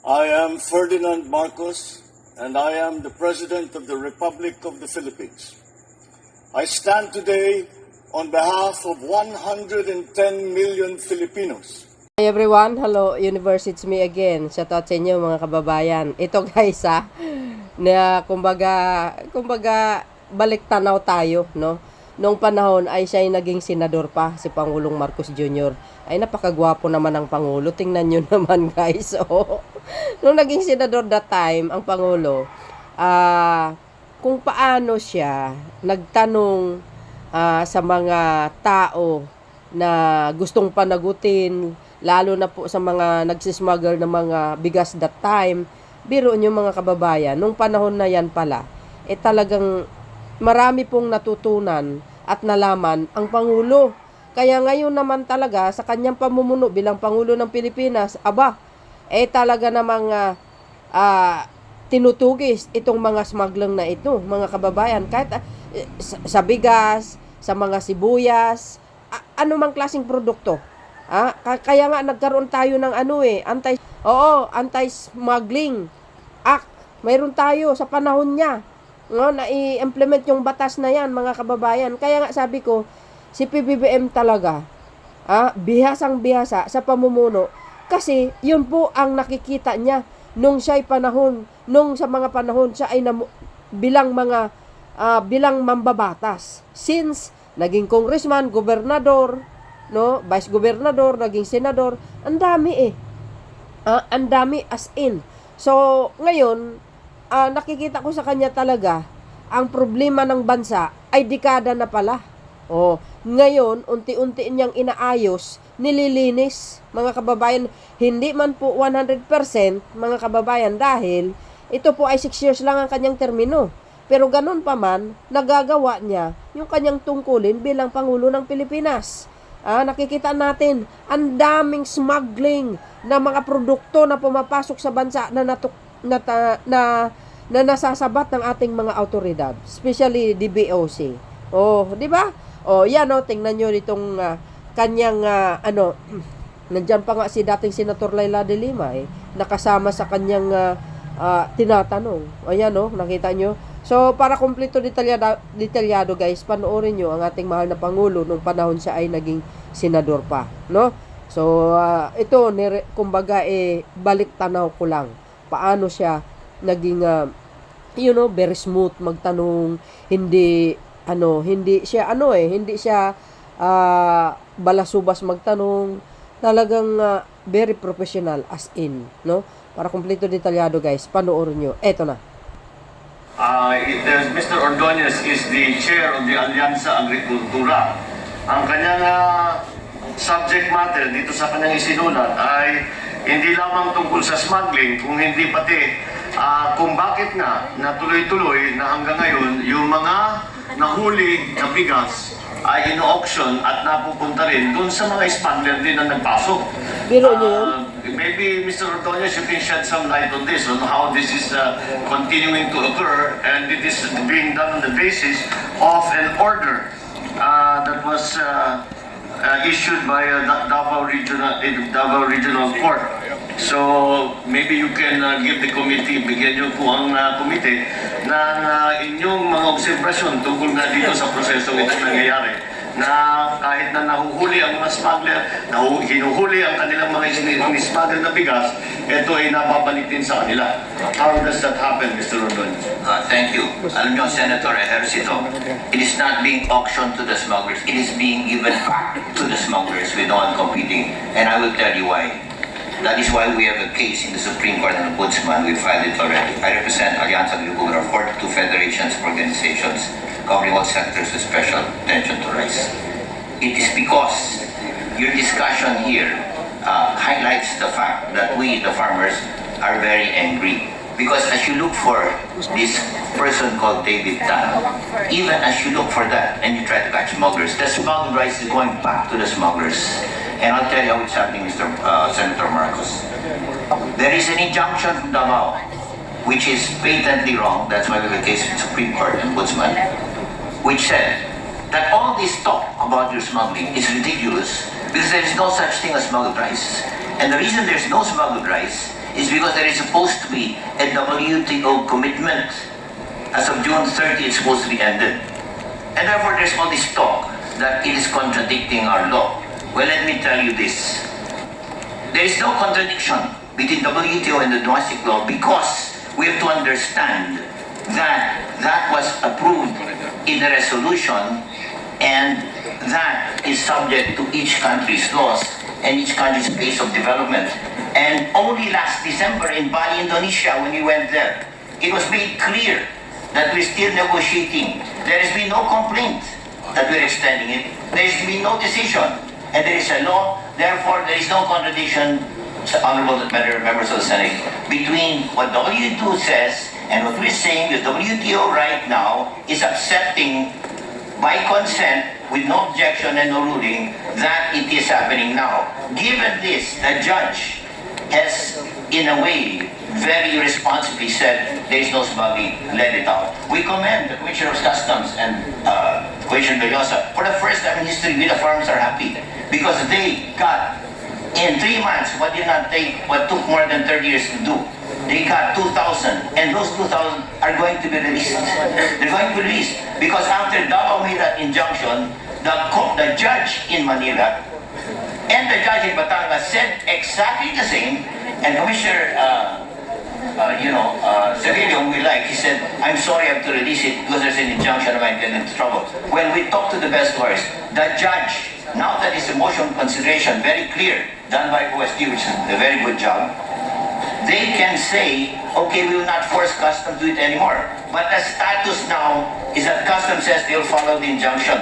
I am Ferdinand Marcos, and I am the President of the Republic of the Philippines. I stand today on behalf of 110 million Filipinos. Hi everyone, hello Universe, it's me again. Shout out sa inyo mga kababayan. Ito guys na kumbaga balik tanaw tayo, no? Noong panahon ay siya ay naging senador pa, si Pangulong Marcos Jr. Ay napakagwapo naman ang Pangulo. Tingnan nyo naman guys. Oh. Noong naging senador that time, ang Pangulo, kung paano siya nagtanong sa mga tao na gustong panagutin, lalo na po sa mga nagsismuggle ng mga bigas that time. Biro nyo mga kababayan, nung panahon na yan pala, talagang marami pong natutunan at nalaman ang Pangulo. Kaya ngayon naman talaga sa kanyang pamumuno bilang Pangulo ng Pilipinas, talaga namang tinutugis itong mga smuggling na ito, mga kababayan. Kahit sa bigas, sa mga sibuyas, anumang klaseng produkto. Kaya nga nagkaroon tayo ng anti-smuggling act. Mayroon tayo sa panahon niya. No, na i-implement yung batas na yan, mga kababayan. Kaya nga sabi ko, si PBBM talaga, bihasang bihasa sa pamumuno. Kasi yun po ang nakikita niya nung siya'y panahon, nung sa mga panahon siya ay bilang mambabatas. Since naging congressman, gobernador, no, vice gobernador, naging senador, ang dami ang dami as in. So, ngayon, nakikita ko sa kanya talaga, ang problema ng bansa ay dekada na pala. Ngayon, unti-unti niyang inaayos, nililinis, mga kababayan. Hindi man po 100%, mga kababayan, dahil ito po ay 6 years lang ang kanyang termino. Pero ganun pa man, nagagawa niya yung kanyang tungkulin bilang Pangulo ng Pilipinas. Nakikita natin, ang daming smuggling na mga produkto na pumapasok sa bansa na nasasabat ng ating mga autoridad, especially DBOC. Di ba? Yan tingnan niyo nitong kanyang nandiyan pa nga si dating Senator Laila de Lima nakasama sa kanyang tinatanong. Ayan nakita niyo. So para kumpleto detalyado guys, panoorin niyo ang ating mahal na Pangulo nung panahon siya ay naging senador pa, no? So ito kumbaga balik tanaw ko lang paano siya naging very smooth magtanong, hindi siya balasubas magtanong, talagang very professional as in, no? Para kumpleto detalyado guys, panoorin niyo. Eto na. Mr. Ordonez is the chair of the Alianza Agricultura. Ang kanyang subject matter dito sa kanyang isinulat ay hindi lamang tungkol sa smuggling, kung hindi pati kung bakit nga natuloy-tuloy na hanggang ngayon yung mga nahuli na bigas ay ino-auction at napupunta rin dun sa mga smuggler din na nagpasok. Biro niyo yun? Maybe Mr. Ordonez, you can shed some light on this, on how this is continuing to occur, and it is being done on the basis of an order that was issued by Davao Regional Court. So maybe you can give the committee, bigyan nyo po ang committee na inyong mga observasyon tungkol na dito sa prosesong ito nangyayari, na kahit na nahuhuli ang mga smuggler, hinuhuli ang kanilang mga smuggle na bigas, ito ay nababalik din sa kanila. How does that happen, Mr. Ordonez? Thank you. Alam niyo, Senator Ejercito, it is not being auctioned to the smugglers. It is being given back to the smugglers with no one competing. And I will tell you why. That is why we have a case in the Supreme Court and Ombudsman. We filed it already. I represent Alianza Agricultura, 42 federations, organizations, covering all sectors with special attention to rice. It is because your discussion here highlights the fact that we, the farmers, are very angry. Because as you look for this person called David Tan, even as you look for that and you try to catch smugglers, the smuggled rice is going back to the smugglers. And I'll tell you how it's happening, Senator Marcos. There is an injunction from Davao, which is patently wrong. That's why we have a case with Supreme Court and Ombudsman, which said that all this talk about your smuggling is ridiculous because there is no such thing as smuggled rice. And the reason there's no smuggled rice is because there is supposed to be a WTO commitment. As of June 30, it's supposed to be ended. And therefore, there's all this talk that it is contradicting our law. Well, let me tell you this. There is no contradiction between WTO and the domestic law because we have to understand that that was approved in the resolution and that is subject to each country's laws and each country's pace of development. And only last December in Bali, Indonesia, when we went there, it was made clear that we're still negotiating. There has been no complaint that we're extending it. There has been no decision. And there is a law, therefore there is no contradiction, honorable members of the Senate, between what WTO says and what we're saying. The WTO right now is accepting by consent with no objection and no ruling that it is happening now. Given this, the judge has, in a way, very irresponsibly said there is no smuggling, let it out. We commend the Commissioner of Customs and Commissioner Bellosa. For the first time in history, we the farmers are happy because they got, in 3 months, what took more than 30 years to do. They got 2,000, and those 2,000 are going to be released. They're going to be released because after Davao made that injunction, the judge in Manila and the judge in Batangas said exactly the same, and Commissioner Civilian we like, he said, I'm sorry I have to release it because there's an injunction, I might get into trouble. When we talked to the best lawyers, the judge, now that is a motion consideration, very clear, done by OSD, which is a very good job, they can say, okay, we will not force customs to do it anymore. But the status now is that customs says they'll follow the injunction.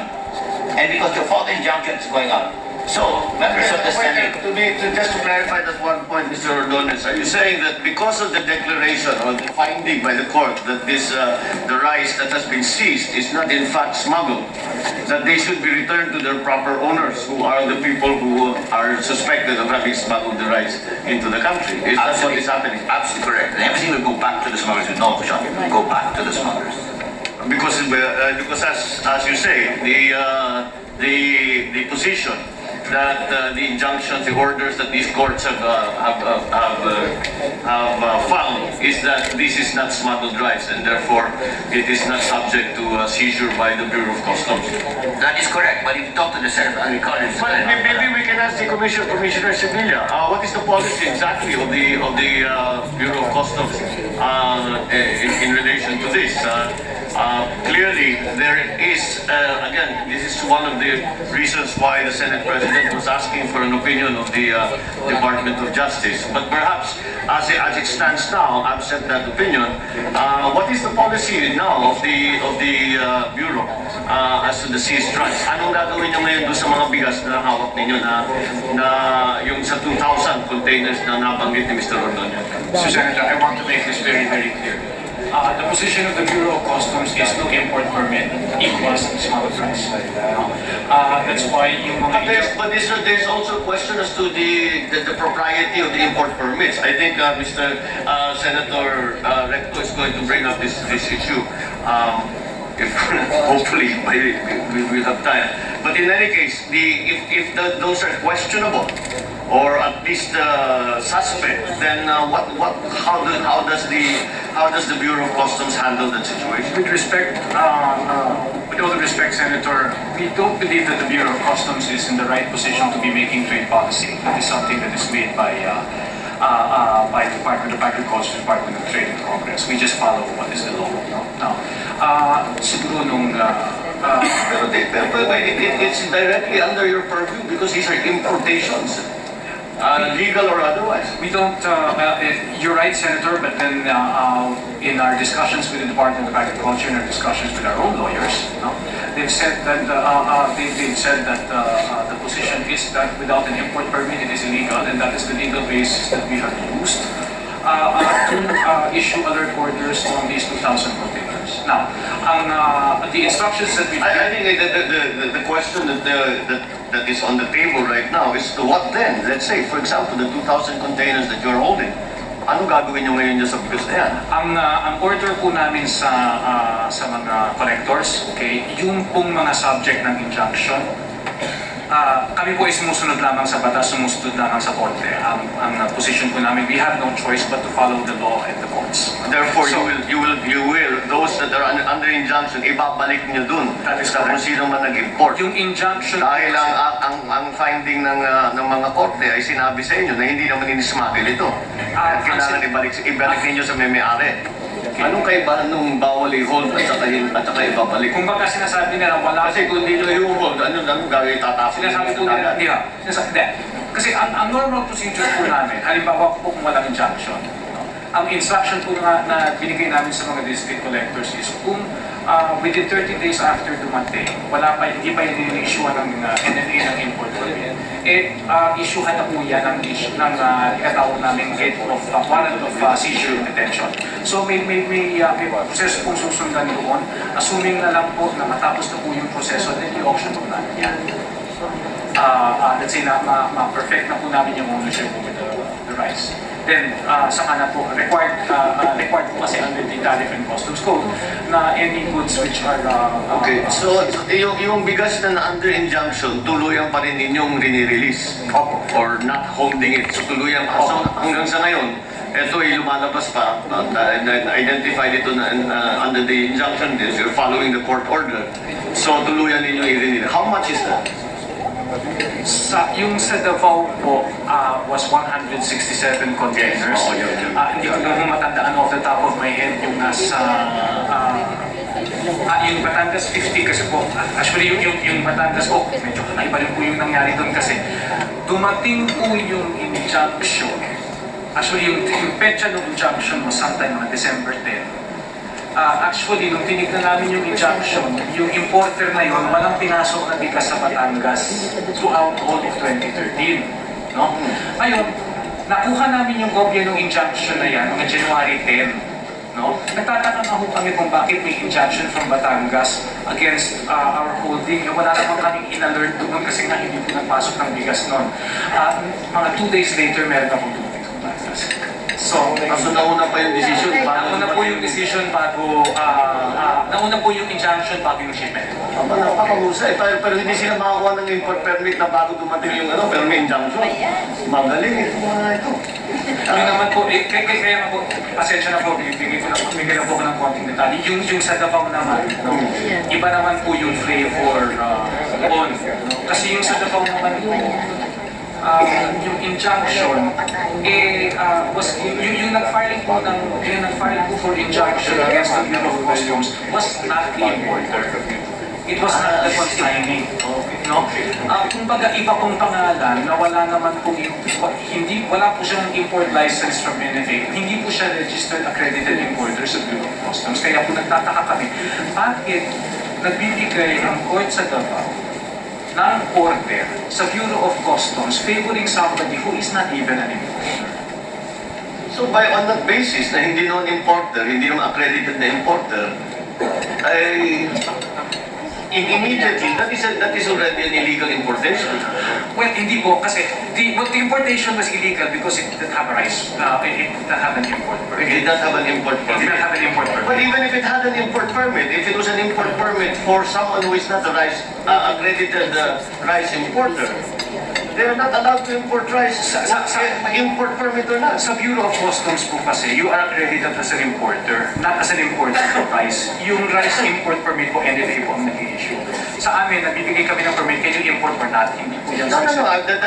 And because they follow the injunction, it's going on. So, members of the Senate, Just to clarify that one point, Mr. Ordonez, are you saying that because of the declaration or the finding by the court that the rice that has been seized is not in fact smuggled, that they should be returned to their proper owners, who are the people who are suspected of having smuggled the rice into the country? Is that what is happening? absolutely correct. And everything will go back to the smugglers with no option. Go back to the smugglers. Because as you say, the position that the injunctions, the orders that these courts have found is that this is not smuggled rice and therefore it is not subject to seizure by the Bureau of Customs. That is correct. But if you talk to the Senate agriculture, But maybe we can ask the Commissioner Sevilla, what is the policy exactly of the Bureau of Customs in relation to this? Clearly, there is, again, this is one of the reasons why the Senate President was asking for an opinion of the Department of Justice. But perhaps, as it stands now, absent that opinion, what is the policy now of the Bureau as to the seized rice? Anong gagawin nyo ngayon doon sa mga bigas na hawak ninyo na yung sa 2,000 containers na nabanggit ni Mr. Ordonez? Mr. Senator, I want to make this very, very clear. The position of the Bureau of Customs is no import permit equals smuggled rice. That's why yung mga... But there's also a question as to the propriety of the import permits. I think Mr. Senator Recto is going to bring up this issue. If hopefully we will have time. But in any case, if those are questionable or at least suspect, then how does the Bureau of Customs handle that situation? With respect, with all due respect, Senator, we don't believe that the Bureau of Customs is in the right position to be making trade policy. That is something that is made by Department of Agriculture, Department of Trade, and Congress. We just follow what is the law. Now, siguro nung Pero it's directly under your purview because these are importations, legal or otherwise. we don't. You're right, Senator. But then, in our discussions with the Department of Agriculture and our discussions with our own lawyers, they've said that the position is that without an import permit, it is illegal, and that is the legal basis that we have used to issue alert orders on these 2,000 containers. Now, the instructions that we... I think the question that is on the table right now is what then? Let's say, for example, the 2,000 containers that you're holding. Anong gagawin nyo ngayon dyan sa bigas na yan? Ang order po namin sa mga collectors, okay, yung pong mga subject ng injunction, kami po ay sumusunod lamang sa batas, sumusunod lamang sa korte. Ang position po namin, we have no choice but to follow the law and the courts. Therefore, So, you will, those that are under injunction, ibabalik niyo dun That is sa kung correct. sino man nag-import. yung injunction... Dahil ang finding ng mga korte ay sinabi sa inyo na hindi naman inismuggle ito. At kailangan ibalik ninyo sa may-ari. Anong kaibahan nung bawal i-hold at saka ibabalik? Kung baka sinasabi nila, wala... Kasi kung hindi nyo i-hold, anong gagawin tatapos? Sinasabi po nila, hindi ha. Hindi. Kasi ang normal procedure po namin, halimbawa po kung walang injunction, no? Ang instruction po na binigay namin sa mga district collectors is kung within 30 days after dumating, hindi pa i-issue ng NNA ng import permit, issuehan na po yan ng ikatawag namin warrant of seizure and detention. So may proseso pong susundan doon, assuming na lang po na matapos na po yung proseso, then i-auction po namin yan. Let's say na ma-perfect na po namin yung ownership over the rice. Then, saka na po, required po kasi under the Tariff and Customs Code na any goods which are... Okay, so yung bigas na under injunction, tuluyan pa rin ninyong rini-release? Opo. Or not holding it? So tuluyan pa. So hanggang sa ngayon, ito ay lumalabas pa, identified ito na under the injunction, you're following the court order. So tuluyan ninyo i-release. How much is that? Yung sa Davao po was 167 containers. Oh, yun. Hindi ko lang matandaan off the top of my head yung nasa... yung Batangas 50 kasi po, actually yung Batangas po, medyo iba rin po yung nangyari doon kasi dumating po yung injunction. Actually yung petsa ng injunction was sometime mga December 10. Actually, nung tinignan namin yung injunction, yung importer na yun, walang pinasok na bigas sa Batangas throughout all of 2013. No? Ngayon, nakuha namin yung kopya ng injunction na yan, mga January 10. No? Nagtataka na ho kami kung bakit may injunction from Batangas against our holding. Wala naman kaming in-alert doon kasi nga hindi po nagpasok ng bigas noon. Mga 2 days later, meron akong tubig sa Batangas. So, Nauna pa yung decision. nauna po yung decision bago, nauna po yung injunction bago yung shipment. Napakahusay. Pero hindi sila makakuha ng import permit na bago dumating yung pero may injunction. Magaling ito mga ito. Yun naman po, kaya na po, pasensya na po, bigyan na po ko ng konting detalye. Yung sa Davao naman, no, iba naman po yung flavor on. Kasi yung sa Davao naman po, yung injunction was yung nag-file po for injunction against the Bureau of Customs was not the importer. It was not the consignee. No? Kumbaga iba pong pangalan na wala naman po wala po siyang import license from NFA. Hindi po siya registered accredited importer sa Bureau of Customs. Kaya po nagtataka kami, bakit nagbibigay ang court sa Davao ng order sa Bureau of Customs favoring somebody who is not even an importer. So on that basis na hindi naman importer, hindi naman accredited na importer, ay immediately, that is already an illegal importation. Well, hindi po kasi the importation was illegal because it didn't have a rice, it didn't have an import It permit. did not have an import It did not permit. have an import But permit. even if it had an import permit, if it was an import permit for someone who is not a rice accredited rice importer, they are not allowed to import rice, import permit or not. Sa Bureau of Customs po kasi, you are accredited as an importer, not as an importer of rice. Yung rice import permit po, NFA po ang nag-i-issue. Sa amin, nagbibigay kami ng permit, can you import or not? Hindi po yan No, specific.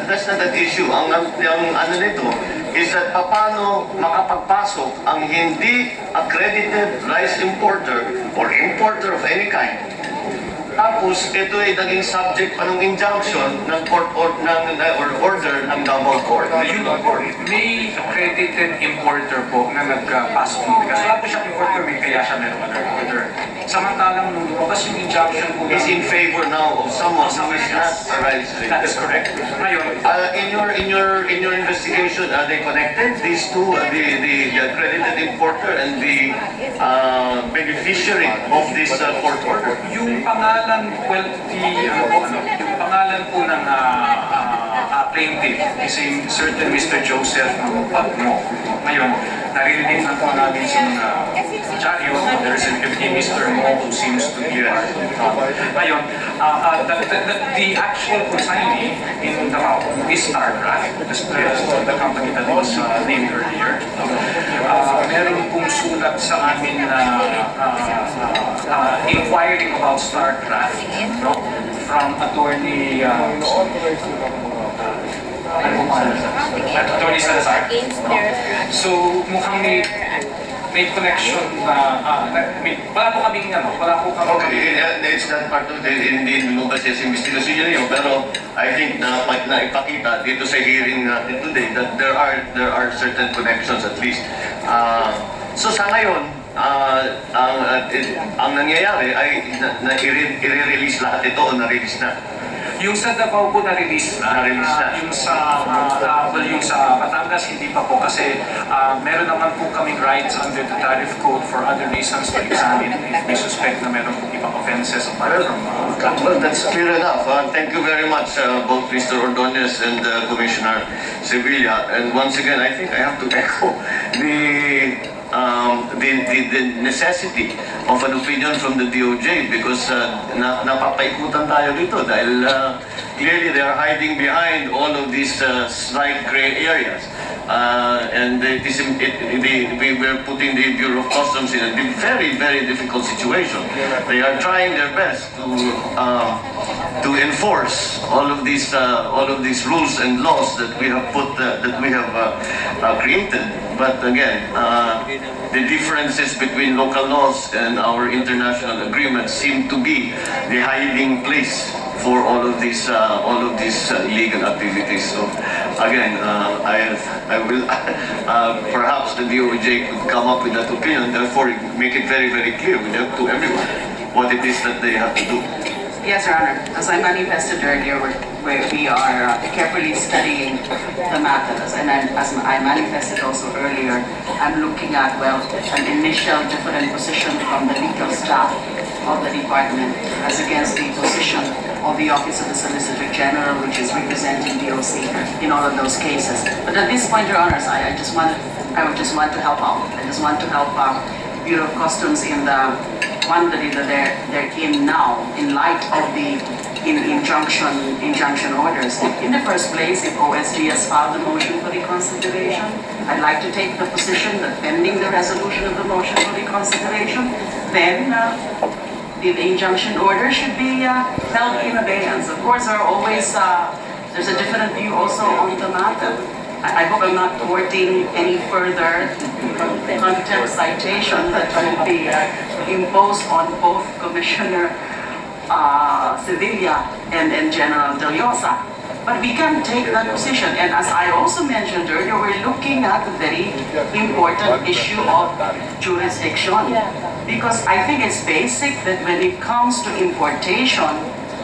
that's not an issue. Ang ano nito is that paano makapagpasok ang hindi accredited rice importer or importer of any kind. Tapos, ito ay naging subject pa ng injunction ng court or order ng Davao Court. May accredited importer po na nagpasok ng bigas. Wala po siyang import permit, kaya siya meron alert order. Samantalang nung lumabas yung injunction po Is in favor now of someone who is not a rice That is importer. correct. Ngayon, In your investigation, are they connected? These two, the accredited importer and the beneficiary of this court order. yung pangalan, well, yung pangalan po ng plaintiff is a certain Mr. Joseph Pagmo. Ngayon, naririnig na po namin sa mga dyaryo, there is a Mr. Mo who seems to be part of it. Ngayon, the actual consignee in Davao is StarCraft, the company that was named earlier. Meron pong sulat sa amin na inquiring about StarCraft, no? From attorney Attorney Salazar. So, mukhang may connection na, wala po kaming Okay, it's not part of the, hindi lumabas sa investigation niyo, pero I think na ipakita dito sa hearing natin today that there are certain connections at least. So sa ngayon, ang nangyayari ay i-release lahat ito o na-release na. Yung sa Davao po na-release na. Yung sa Batangas hindi pa po kasi meron naman po kaming rights under the tariff code for other reasons to examine if we suspect na meron pong ibang offenses apart from Well, that's clear enough. Thank you very much, both Mr. Ordonez and Commissioner Sevilla. And once again, I think I have to echo the necessity of an opinion from the DOJ because napapaikutan tayo dito dahil clearly they are hiding behind all of these slight gray areas. And we were putting the Bureau of Customs in a very, very difficult situation. They are trying their best to enforce all of these rules and laws that we have created. But again, the differences between local laws and our international agreements seem to be the hiding place for all of these illegal activities. So again, I will perhaps the DOJ could come up with that opinion. Therefore, make it very, very clear to everyone what it is that they have to do. Yes, Your Honor. As I manifested earlier, we are carefully studying the matters. And as I manifested also earlier, I'm looking at, well, an initial different position from the legal staff of the department as against the position of the Office of the Solicitor General, which is representing DOC in all of those cases. But at this point, Your Honors, I would just want to help out. I just want to help Bureau of Customs in the quandary that they're in now, in light of the injunction orders. In the first place, if OSG has filed a motion for reconsideration, I'd like to take the position that pending the resolution of the motion for reconsideration, then the injunction order should be held in abeyance. Of course, there are always, there's a different view also on the matter. I hope I'm not thwarting any further contempt citation that will be imposed on both Commissioner Sevilla and General Del Llosa. But we can take that position. And as I also mentioned earlier, we're looking at the very important issue of jurisdiction. Because I think it's basic that when it comes to importation,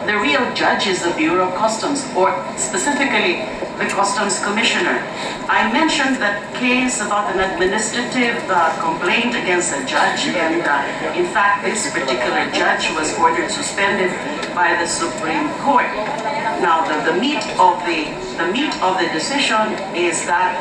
the real judge is the Bureau of Customs, or specifically the Customs Commissioner. I mentioned that case about an administrative complaint against a judge, and in fact, this particular judge was ordered suspended by the Supreme Court. Now, the meat of the decision is that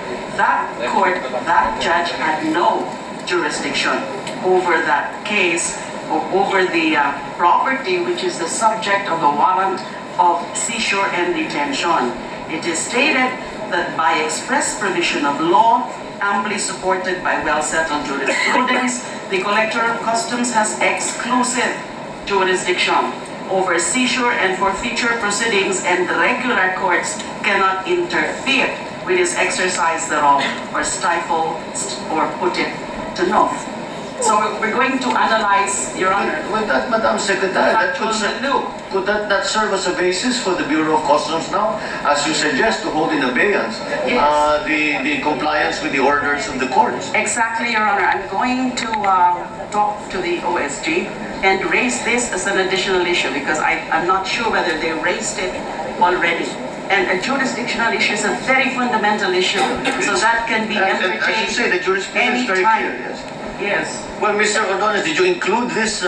court, that judge had no jurisdiction over that case, or over the property which is the subject of the warrant of seizure and detention. It is stated that by express provision of law, amply supported by well-settled jurisprudence, the Collector of Customs has exclusive jurisdiction over seizure and forfeiture proceedings, and the regular courts cannot interfere with his exercise thereof or stifle or put it to naught. So we're going to analyze, Your Honor. With that, Madam Secretary, could that not serve as a basis for the Bureau of Customs now, as you suggest, to hold in abeyance the compliance with the orders of the courts? Exactly, Your Honor. I'm going to talk to the OSG and raise this as an additional issue because I'm not sure whether they raised it already. And a jurisdictional issue is a very fundamental issue, so that can be entertained as you say, the jurisprudence is very clear, yes. Yes. Well, Mr. Ordonez, did you include these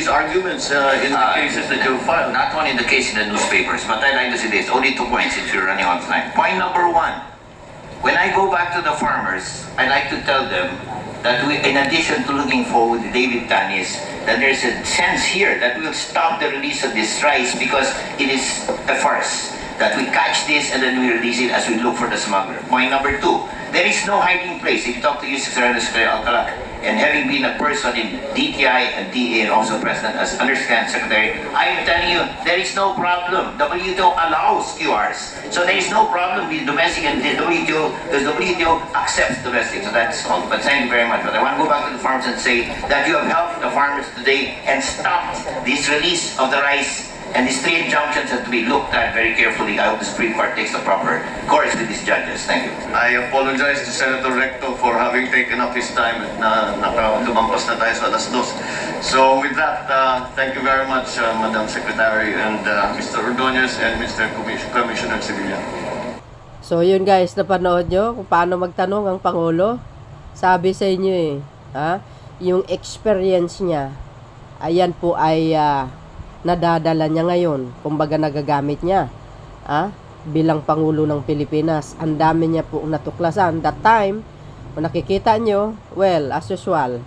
arguments in the cases that you filed? Not only the case in the newspapers, but I'd like to say this. Only 2 points since we're running out of time. Point number 1. When I go back to the farmers, I like to tell them that we, in addition to looking forward to David Tanis, that there's a sense here that we'll stop the release of this rice because it is a farce. That we catch this and then we release it as we look for the smuggler. Point number 2, there is no hiding place. If you talk to you, Secretary Alcala, and having been a person in DTI and DA and also President as Understand Secretary, I am telling you, there is no problem. WTO allows QRs. So there is no problem with domestic and the WTO, because WTO accepts domestic. So that's all. But thank you very much. But I want to go back to the farmers and say that you have helped the farmers today and stopped this release of the rice. And these 3 injunctions have to be looked at very carefully. I hope the Supreme Court takes the proper course with these judges. Thank you. I apologize to Senator Recto for having taken up his time at lumampas na tayo sa alas 2. So with that, thank you very much, Madam Secretary and Mr. Ordonez and Mr. Commissioner Civilian. So yun guys, napanood nyo kung paano magtanong ang Pangulo. Sabi sa inyo yung experience niya, ayan po ay nadadala niya ngayon, kumbaga nagagamit niya bilang Pangulo ng Pilipinas. Ang dami niya po natuklasan that time. Kung nakikita nyo, well, as usual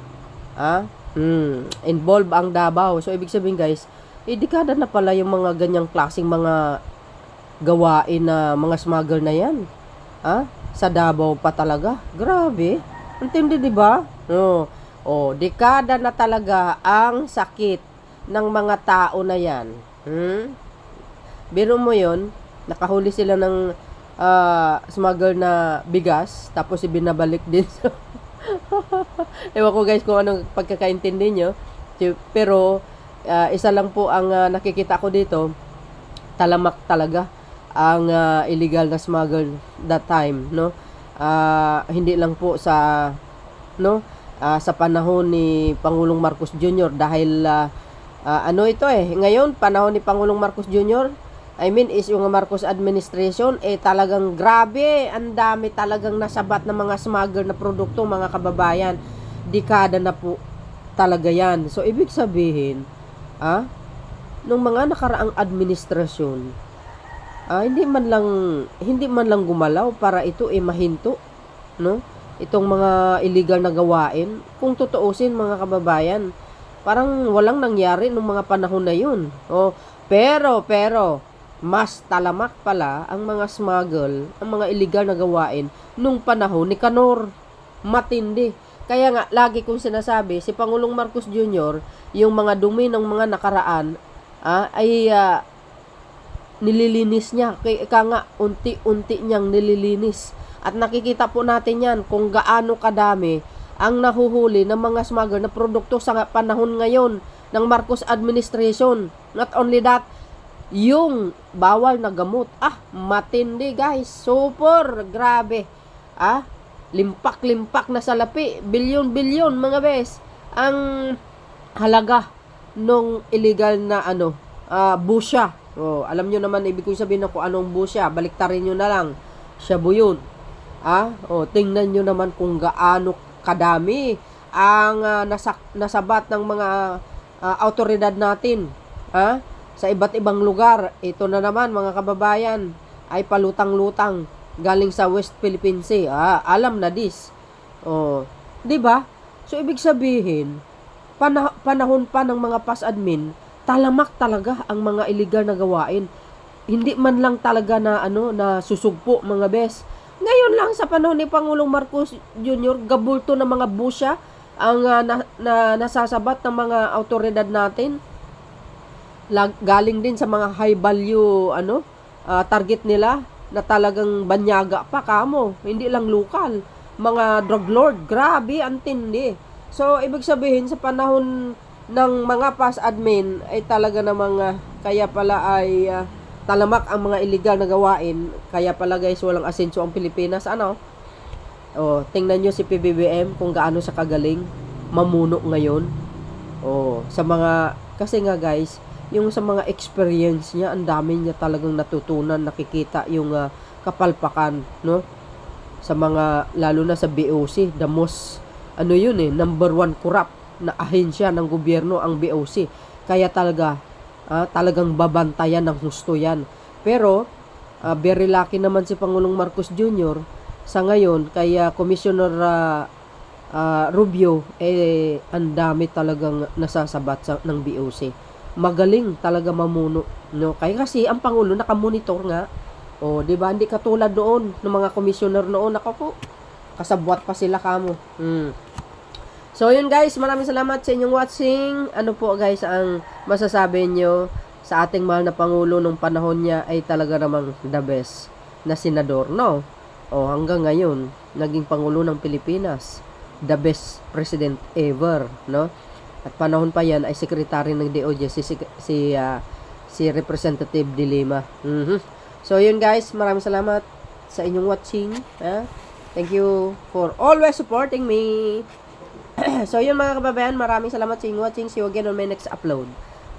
involve ang Davao. So ibig sabihin guys, dekada na pala yung mga ganyang klaseng mga gawain na mga smuggler na yan sa Davao pa talaga. Grabe, intindi diba? Dekada na talaga ang sakit ng mga tao na yan. Biro mo yon, nakahuli sila ng smuggler na bigas, tapos ibinabalik din. Ewan ko guys kung anong pagkakaintindi nyo. Pero isa lang po ang nakikita ko dito, talamak talaga ang illegal na smuggle that time, no? Hindi lang po sa sa panahon ni Pangulong Marcos Jr. dahil ngayon panahon ni Pangulong Marcos Jr. is yung Marcos administration talagang grabe, ang dami talagang nasabat ng mga smuggler na produkto, mga kababayan. Dekada na po talaga yan. So ibig sabihin nung mga nakaraang administrasyon hindi man lang gumalaw para ito mahinto, no? Itong mga illegal na gawain. Kung tutuusin mga kababayan, parang walang nangyari nung mga panahon na yun. Pero mas talamak pala ang mga smuggle, ang mga illegal na gawain nung panahon ni Canor. Matindi. Kaya nga lagi kong sinasabi, si Pangulong Marcos Jr., yung mga dumi ng mga nakaraan nililinis niya. Kaya nga unti-unti niyang nililinis. At nakikita po natin yan kung gaano kadami ang nahuhuli ng mga smuggler na produkto sa panahon ngayon ng Marcos administration. Not only that, yung bawal na gamot. Matindi guys. Super grabe. Limpak-limpak na salapi. Bilyon-bilyon mga bes. Ang halaga nung illegal na busya. Alam nyo naman, ibig kong sabihin na kung anong busya. Baliktarin nyo na lang. Shabu yun. Tingnan nyo naman kung gaano kadami ang nasabat ng mga autoridad natin sa iba't ibang lugar. Ito na naman mga kababayan ay palutang-lutang galing sa West Philippine Sea. Alam na this. Di ba? So ibig sabihin, panahon pa ng mga past admin, talamak talaga ang mga illegal na gawain. Hindi man lang talaga na na susugpo mga bes. Ngayon lang sa panahon ni Pangulong Marcos Jr., gabulto ng mga busya ang nasasabat ng mga autoridad natin. Galing din sa mga high value target nila na talagang banyaga pa kamo, hindi lang lokal. Mga drug lord, grabe, antindi. So ibig sabihin sa panahon ng mga past admin ay talaga namang kaya pala ay talamak ang mga illegal na gawain. Kaya pala guys, walang asenso ang Pilipinas. Tingnan nyo si PBBM kung gaano siya kagaling mamuno ngayon. Kasi nga guys, yung sa mga experience niya, ang dami niya talagang natutunan, nakikita yung kapalpakan, no? Sa mga, lalo na sa BOC, the most, number 1 corrupt na ahensya ng gobyerno ang BOC. Kaya talagang babantayan ng husto yan. Pero very lucky naman si Pangulong Marcos Jr. sa ngayon kay Commissioner Rubio, ang dami talagang nasasabat ng BOC. Magaling talaga mamuno, no? Kaya kasi ang Pangulo nakamonitor nga. O, di ba? Hindi katulad noon ng mga commissioner noon. Ako kasabwat pa sila kamo. So, yun guys, maraming salamat sa inyong watching. Ano po guys ang masasabi nyo sa ating mahal na Pangulo nung panahon niya ay talaga namang the best na senador, no? O, hanggang ngayon, naging Pangulo ng Pilipinas. The best president ever, no? At panahon pa yan ay secretary ng DOJ si Representative De Lima. So yun guys, maraming salamat sa inyong watching. Thank you for always supporting me. So yun mga kababayan, maraming salamat sa inyong watching. See you again on my next upload.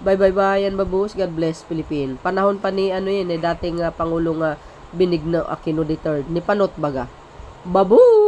Bye bye bye and babus. God bless Philippines. Panahon pa ni dating Pangulong Benigno Aquino III. Ni Panot baga. Babu!